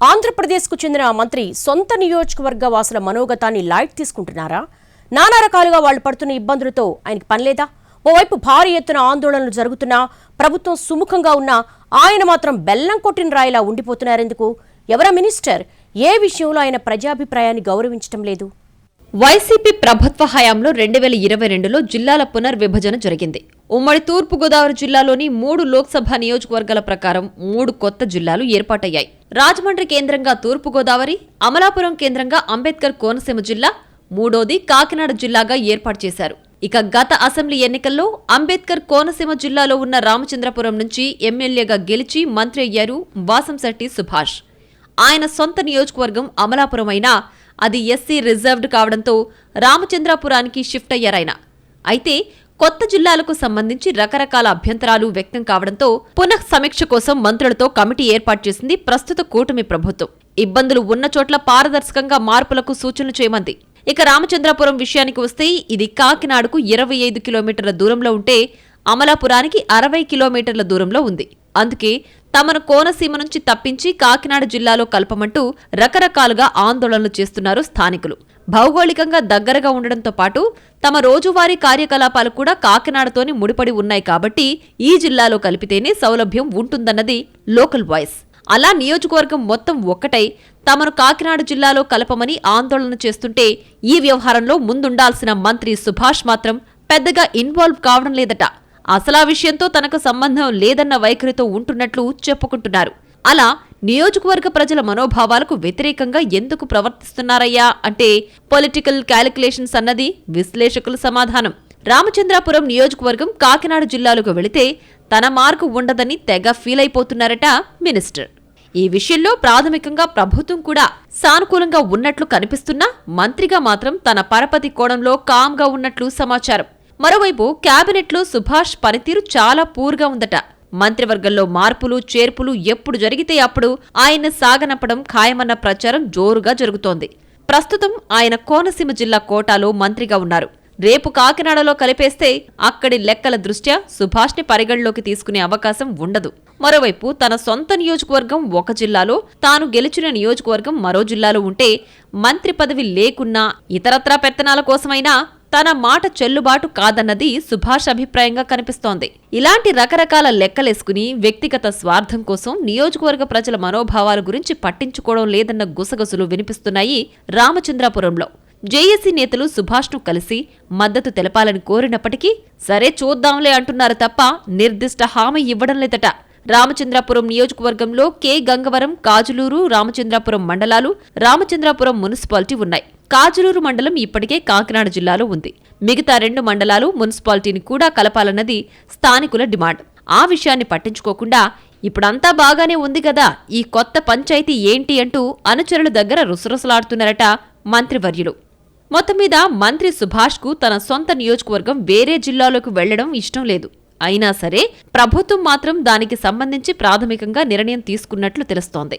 ఆంధ్రప్రదేశ్కు చెందిన మంత్రి సొంత నియోజకవర్గ వాసుల మనోగతాన్ని లైట్ తీసుకుంటున్నారా? నానా రకాలుగా వాళ్లు పడుతున్న ఇబ్బందులతో ఆయనకి పనిలేదా? ఓవైపు భారీ ఎత్తున ఆందోళనలు జరుగుతున్నా ప్రభుత్వం సుముఖంగా ఉన్నా ఆయన మాత్రం బెల్లం కొట్టిన రాయిలా ఉండిపోతున్నారెందుకు? ఎవరా మినిస్టర్? ఏ విషయంలో ఆయన ప్రజాభిప్రాయాన్ని గౌరవించడం లేదు? వైసీపీ ప్రభుత్వ హయాంలో 2022లో జిల్లాల పునర్విభజన జరిగింది. ఉమ్మడి తూర్పుగోదావరి జిల్లాలోని 3 లోక్సభ నియోజకవర్గాల ప్రకారం 3 కొత్త జిల్లాలు ఏర్పాటయ్యాయి. రాజమండ్రి కేంద్రంగా తూర్పుగోదావరి, అమలాపురం కేంద్రంగా అంబేద్కర్ కోనసీమ జిల్లా, మూడోది కాకినాడ జిల్లాగా ఏర్పాటు చేశారు. ఇక గత అసెంబ్లీ ఎన్నికల్లో అంబేద్కర్ కోనసీమ జిల్లాలో ఉన్న రామచంద్రపురం నుంచి ఎమ్మెల్యేగా గెలిచి మంత్రి అయ్యారు వాసంశెట్టి సుభాష్. ఆయన సొంత నియోజకవర్గం అమలాపురం అయినా అది ఎస్సీ రిజర్వ్డ్ కావడంతో రామచంద్రాపురానికి షిఫ్ట్ అయ్యారాయన. అయితే కొత్త జిల్లాలకు సంబంధించి రకరకాల అభ్యంతరాలు వ్యక్తం కావడంతో పునః సమీక్ష కోసం మంత్రులతో కమిటీ ఏర్పాటు చేసింది ప్రస్తుత కూటమి ప్రభుత్వం. ఇబ్బందులు ఉన్న చోట్ల పారదర్శకంగా మార్పులకు సూచనలు చేయమంది. ఇక రామచంద్రాపురం విషయానికి వస్తే ఇది కాకినాడకు 25 కిలోమీటర్ల దూరంలో ఉంటే అమలాపురానికి 60 కిలోమీటర్ల దూరంలో ఉంది. అందుకే తమను కోనసీమ నుంచి తప్పించి కాకినాడ జిల్లాలో కలపమంటూ రకరకాలుగా ఆందోళనలు చేస్తున్నారు స్థానికులు. భౌగోళికంగా దగ్గరగా ఉండడంతో పాటు తమ రోజువారీ కార్యకలాపాలు కూడా కాకినాడతోనే ముడిపడి ఉన్నాయి కాబట్టి ఈ జిల్లాలో కలిపితేనే సౌలభ్యం ఉంటుందన్నది లోకల్ వాయిస్. అలా నియోజకవర్గం మొత్తం ఒక్కటై తమను కాకినాడ జిల్లాలో కలపమని ఆందోళన చేస్తుంటే ఈ వ్యవహారంలో ముందుండాల్సిన మంత్రి సుభాష్ మాత్రం పెద్దగా ఇన్వాల్వ్ కావడం లేదట. అసలా విషయంతో తనకు సంబంధం లేదన్న వైఖరితో ఉంటున్నట్లు చెప్పుకుంటున్నారు. అలా నియోజకవర్గ ప్రజల మనోభావాలకు వ్యతిరేకంగా ఎందుకు ప్రవర్తిస్తున్నారయ్యా అంటే పొలిటికల్ క్యాలిక్యులేషన్స్ అన్నది విశ్లేషకుల సమాధానం. రామచంద్రాపురం నియోజకవర్గం కాకినాడ జిల్లాలకు వెళితే తన మార్కు ఉండదని తెగ ఫీల్ అయిపోతున్నారట మినిస్టర్. ఈ విషయంలో ప్రాథమికంగా ప్రభుత్వం కూడా సానుకూలంగా ఉన్నట్లు కనిపిస్తున్నా మంత్రిగా మాత్రం తన పరపతి కోణంలో కామ్గా ఉన్నట్లు సమాచారం. మరోవైపు కేబినెట్లో సుభాష్ పనితీరు చాలా పూర్గా ఉందట. మంత్రివర్గంలో మార్పులు చేర్పులు ఎప్పుడు జరిగితే అప్పుడు ఆయన సాగనంపడం ఖాయమన్న ప్రచారం జోరుగా జరుగుతోంది. ప్రస్తుతం ఆయన కోనసీమ జిల్లా కోటాలో మంత్రిగా ఉన్నారు. రేపు కాకినాడలో కలిపేస్తే అక్కడి లెక్కల దృష్ట్యా సుభాష్ని పరిగణలోకి తీసుకునే అవకాశం ఉండదు. మరోవైపు తన సొంత నియోజకవర్గం ఒక జిల్లాలో, తాను గెలిచిన నియోజకవర్గం మరో జిల్లాలో ఉంటే మంత్రి పదవి లేకున్నా ఇతరత్రా పెత్తనాల కోసమైనా తన మాట చెల్లుబాటు కాదన్నది సుభాష్ అభిప్రాయంగా కనిపిస్తోంది. ఇలాంటి రకరకాల లెక్కలేసుకుని వ్యక్తిగత స్వార్థం కోసం నియోజకవర్గ ప్రజల మనోభావాల గురించి పట్టించుకోవడం లేదన్న గుసగుసలు వినిపిస్తున్నాయి రామచంద్రాపురంలో. జేఏసీ నేతలు సుభాష్ను కలిసి మద్దతు తెలపాలని కోరినప్పటికీ సరే చూద్దాంలే అంటున్నారు తప్ప నిర్దిష్ట హామీ ఇవ్వడం లేదట. రామచంద్రాపురం నియోజకవర్గంలో కె గంగవరం, కాజులూరు, రామచంద్రాపురం మండలాలు, రామచంద్రాపురం మున్సిపాలిటీ ఉన్నాయి. కాజులూరు మండలం ఇప్పటికే కాకినాడ జిల్లాలో ఉంది. మిగతా 2 మండలాలు, మున్సిపాలిటీని కూడా కలపాలన్నది స్థానికుల డిమాండ్. ఆ విషయాన్ని పట్టించుకోకుండా ఇప్పుడంతా బాగానే ఉంది కదా, ఈ కొత్త పంచాయతీ ఏంటి అంటూ అనుచరుల దగ్గర రుసరుసలాడుతున్నారట మంత్రివర్యులు. మొత్తం మీద మంత్రి సుభాష్కు తన సొంత నియోజకవర్గం వేరే జిల్లాలోకి వెళ్లడం ఇష్టం లేదు. అయినా సరే ప్రభుత్వం మాత్రం దానికి సంబంధించి ప్రాథమికంగా నిర్ణయం తీసుకున్నట్లు తెలుస్తోంది.